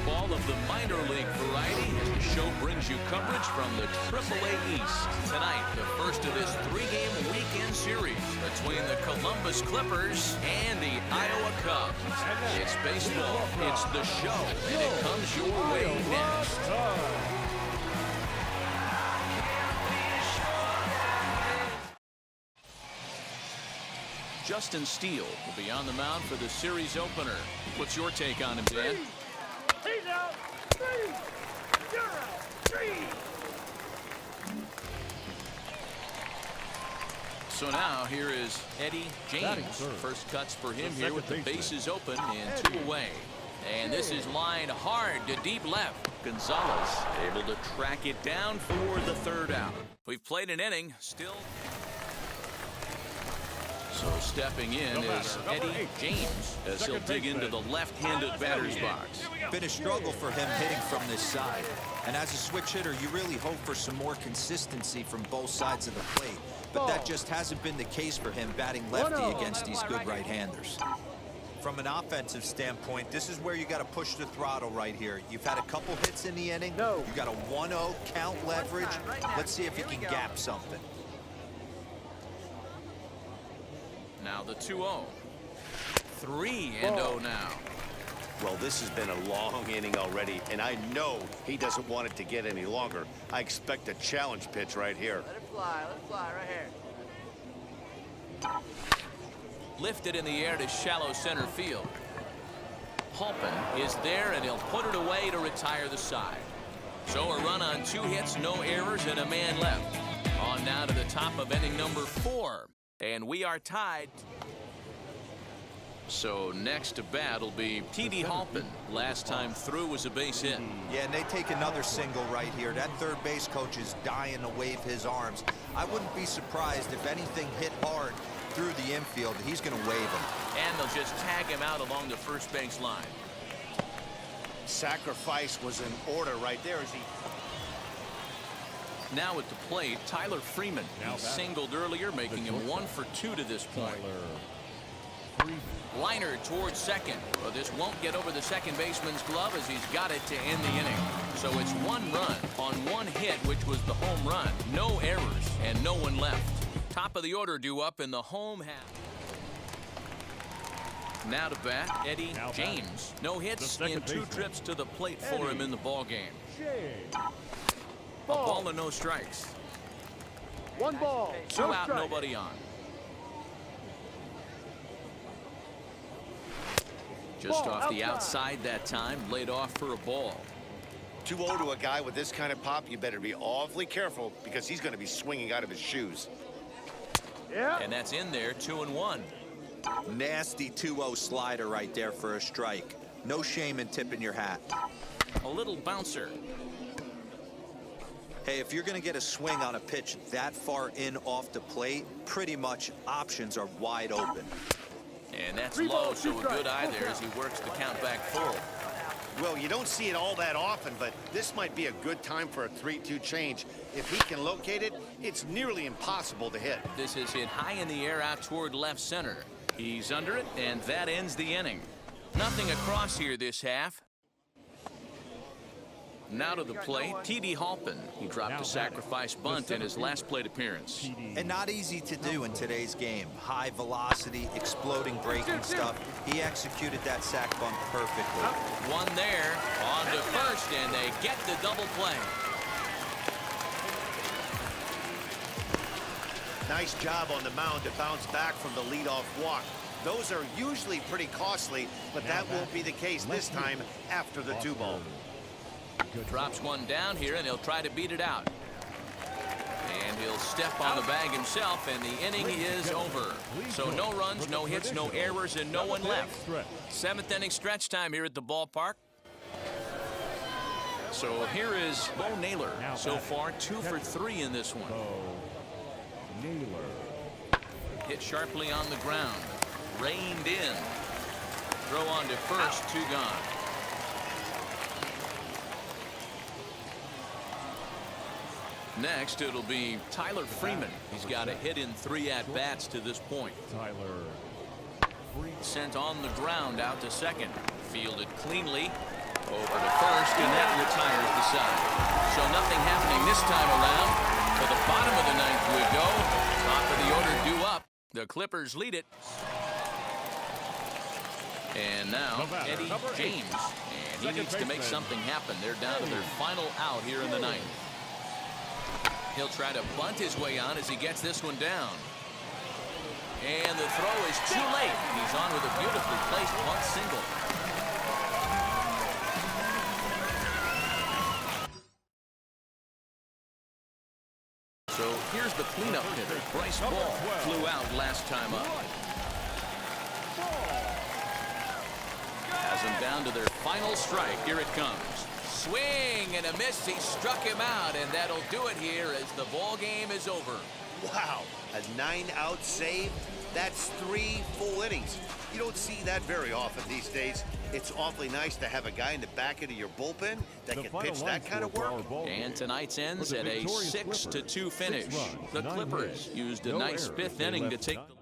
baseball of the minor league variety as the show brings you coverage from the AAA East. Tonight, the first of this three-game weekend series between the Columbus Clippers and the Iowa Cubs. It's baseball, it's the show, and it comes your way next. Justin Steele will be on the mound for the series opener. What's your take on him, Dan? He's out. 3-0. 3. So now here is Eddie James. First cuts for him here with the bases open and 2 away. And this is lined hard to deep left. Gonzalez able to track it down for the third out. We've played an inning, still. So stepping in is Eddie James as he'll dig into the left-handed batter's box. Been a struggle for him hitting from this side. And as a switch hitter, you really hope for some more consistency from both sides of the plate. But that just hasn't been the case for him batting lefty against these good right-handers. From an offensive standpoint, this is where you got to push the throttle right here. You've had a couple hits in the inning. You got a 1-0 count leverage. Let's see if you can gap something. Now the 2-0. 3-0 now. Well, this has been a long inning already, and I know he doesn't want it to get any longer. I expect a challenge pitch right here. Let it fly right here. Lifted in the air to shallow center field. Halpin is there, and he'll put it away to retire the side. So a run on 2 hits, no errors, and a man left. On now to the top of inning number 4. And we are tied. So next to bat will be T.D. Halpin. Last time through was a base hit. Yeah, and they take another single right here. That third base coach is dying to wave his arms. I wouldn't be surprised if anything hit hard through the infield. He's going to wave him. And they'll just tag him out along the first base line. Sacrifice was in order right there as he... Now at the plate, Tyler Freeman. He singled earlier, making him 1 for 2 to this point. Liner towards second. But this won't get over the second baseman's glove as he's got it to end the inning. So it's 1 run on 1 hit, which was the home run. No errors and no one left. Top of the order due up in the home half. Now to bat, Eddie James. No hits in 2 trips to the plate for him in the ballgame. A ball and no strikes. 1 ball. 2 out, nobody on. Just off the outside that time, laid off for a ball. 2-0 to a guy with this kind of pop, you better be awfully careful because he's going to be swinging out of his shoes. And that's in there, 2-1. Nasty 2-0 slider right there for a strike. No shame in tipping your hat. A little bouncer. Hey, if you're going to get a swing on a pitch that far in off the plate, pretty much options are wide open. And that's low, so a good eye there as he works the count back full. Well, you don't see it all that often, but this might be a good time for a 3-2 change. If he can locate it, it's nearly impossible to hit. This is hit high in the air out toward left center. He's under it, and that ends the inning. Nothing across here this half. Now to the plate, T.D. Halpin. He dropped a sacrifice bunt in his last plate appearance. And not easy to do in today's game. High velocity, exploding breaking stuff. He executed that sac bunt perfectly. One there, on to first, and they get the double play. Nice job on the mound to bounce back from the leadoff walk. Those are usually pretty costly, but that won't be the case this time after the 2-ball. Drops one down here, and he'll try to beat it out. And he'll step on the bag himself, and the inning is over. So no runs, no hits, no errors, and no one left. 7th inning stretch time here at the ballpark. So here is Bo Naylor. So far, 2 for 3 in this one. Hit sharply on the ground. Reined in. Throw on to first, 2 gone. Next, it'll be Tyler Freeman. He's got a hit in 3 at-bats to this point. Sent on the ground out to second. Fielded cleanly. Over to first, and that retires the side. So nothing happening this time around. To the bottom of the ninth we go. Top of the order due up. The Clippers lead it. And now Eddie James. And he needs to make something happen. They're down to their final out here in the ninth. He'll try to bunt his way on as he gets this one down. And the throw is too late. He's on with a beautifully placed bunt single. So here's the cleanup hitter. Bryce Ball flew out last time up. Has them down to their final strike. Here it comes. Swing and a miss. He struck him out, and that'll do it here as the ball game is over. Wow, a 9-out save? That's 3 full innings. You don't see that very often these days. It's awfully nice to have a guy in the back end of your bullpen that can pitch that kind of work. And tonight's ends at a 6-2 finish. The Clippers used a nice 5th inning to take the